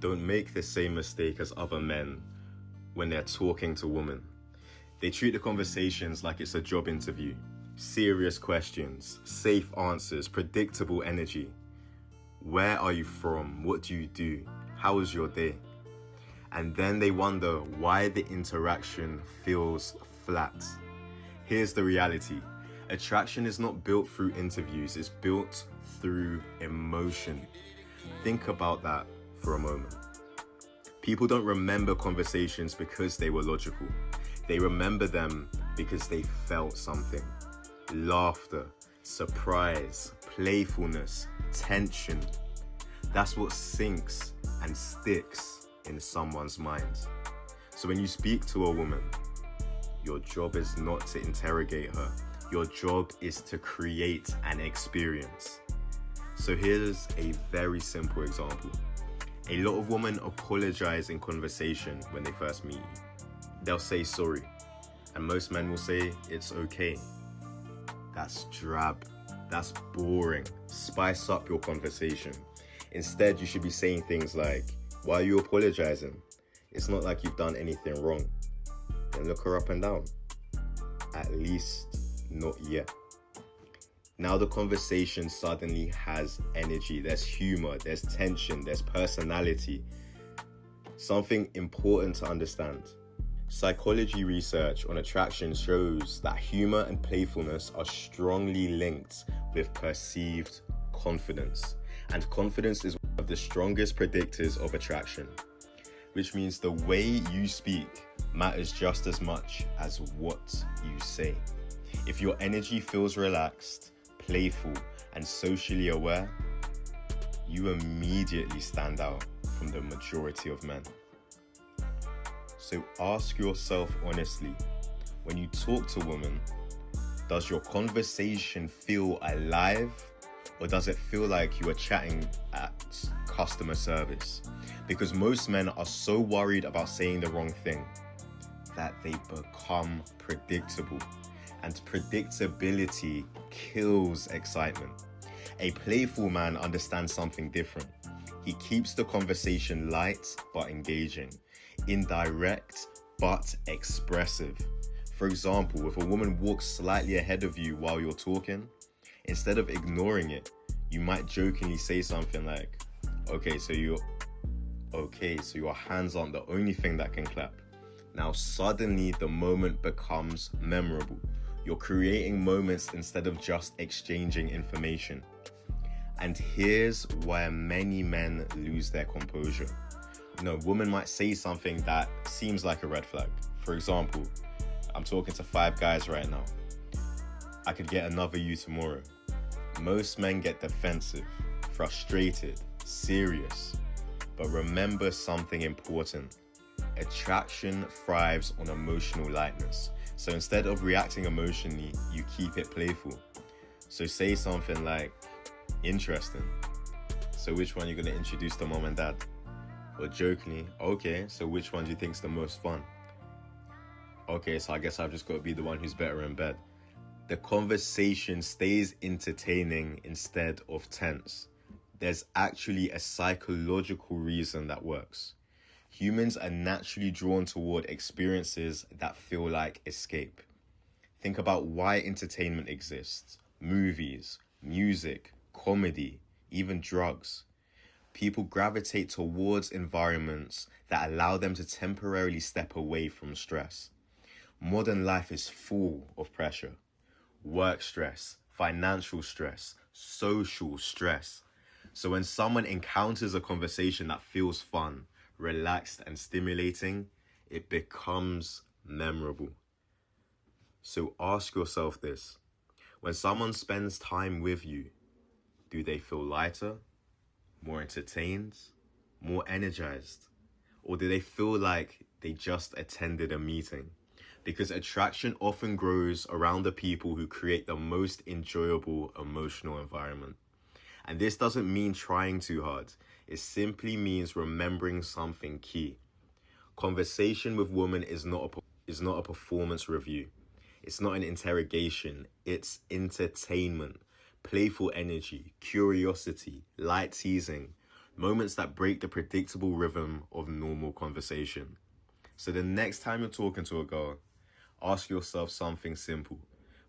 don't make the same mistake as other men when they're talking to women. They treat the conversations like it's a job interview. Serious questions, safe answers, predictable energy. Where are you from? What do you do? How was your day? And then they wonder why the interaction feels flat. Here's the reality. Attraction is not built through interviews, it's built through emotion. Think about that for a moment. People don't remember conversations because they were logical. They remember them because they felt something. Laughter, surprise, playfulness, tension. That's what sinks and sticks in someone's mind. So when you speak to a woman, your job is not to interrogate her. Your job is to create an experience. So here's a very simple example. A lot of women apologize in conversation when they first meet you. They'll say sorry, and most men will say it's okay. That's drab, that's boring. Spice up your conversation. Instead, you should be saying things like, why are you apologizing? It's not like you've done anything wrong. Then look her up and down. At least, not yet. Now the conversation suddenly has energy. There's humor, there's tension, there's personality. Something important to understand. Psychology research on attraction shows that humor and playfulness are strongly linked with perceived confidence. And confidence is one of the strongest predictors of attraction, which means the way you speak matters just as much as what you say. If your energy feels relaxed, playful, and socially aware, you immediately stand out from the majority of men. So ask yourself honestly, when you talk to women, does your conversation feel alive, or does it feel like you are chatting at customer service? Because most men are so worried about saying the wrong thing that they become predictable. And predictability kills excitement. A playful man understands something different. He keeps the conversation light but engaging, indirect but expressive. For example, if a woman walks slightly ahead of you while you're talking, instead of ignoring it, you might jokingly say something like, okay, so your hands aren't the only thing that can clap. Now suddenly the moment becomes memorable. You're creating moments instead of just exchanging information. And here's where many men lose their composure. A woman might say something that seems like a red flag. For example, I'm talking to 5 guys right now. I could get another you tomorrow. Most men get defensive, frustrated, serious. But remember something important. Attraction thrives on emotional lightness. So instead of reacting emotionally, you keep it playful. So say something like, interesting. So which one are you going to introduce to mom and dad? Or jokingly, okay, so which one do you think's the most fun? Okay, so I guess I've just got to be the one who's better in bed. The conversation stays entertaining instead of tense. There's actually a psychological reason that works. Humans are naturally drawn toward experiences that feel like escape. Think about why entertainment exists. Movies, music, comedy, even drugs. People gravitate towards environments that allow them to temporarily step away from stress. Modern life is full of pressure. Work stress, financial stress, social stress. So when someone encounters a conversation that feels fun, relaxed and stimulating, it becomes memorable. So ask yourself this. When someone spends time with you, do they feel lighter, more entertained, more energized? Or do they feel like they just attended a meeting? Because attraction often grows around the people who create the most enjoyable emotional environment. And this doesn't mean trying too hard. It simply means remembering something key. Conversation with women is not a performance review. It's not an interrogation. It's entertainment, playful energy, curiosity, light teasing. Moments that break the predictable rhythm of normal conversation. So the next time you're talking to a girl, ask yourself something simple.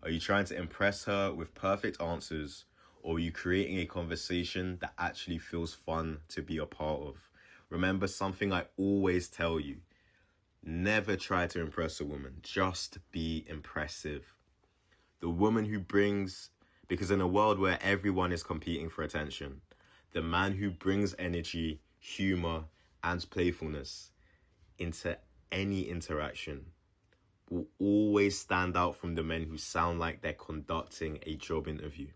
Are you trying to impress her with perfect answers, or are you creating a conversation that actually feels fun to be a part of? Remember something I always tell you. Never try to impress a woman. Just be impressive. The woman who brings, because in a world where everyone is competing for attention, the man who brings energy, humour, and playfulness into any interaction will always stand out from the men who sound like they're conducting a job interview.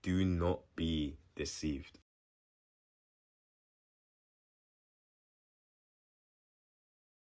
Do not be deceived.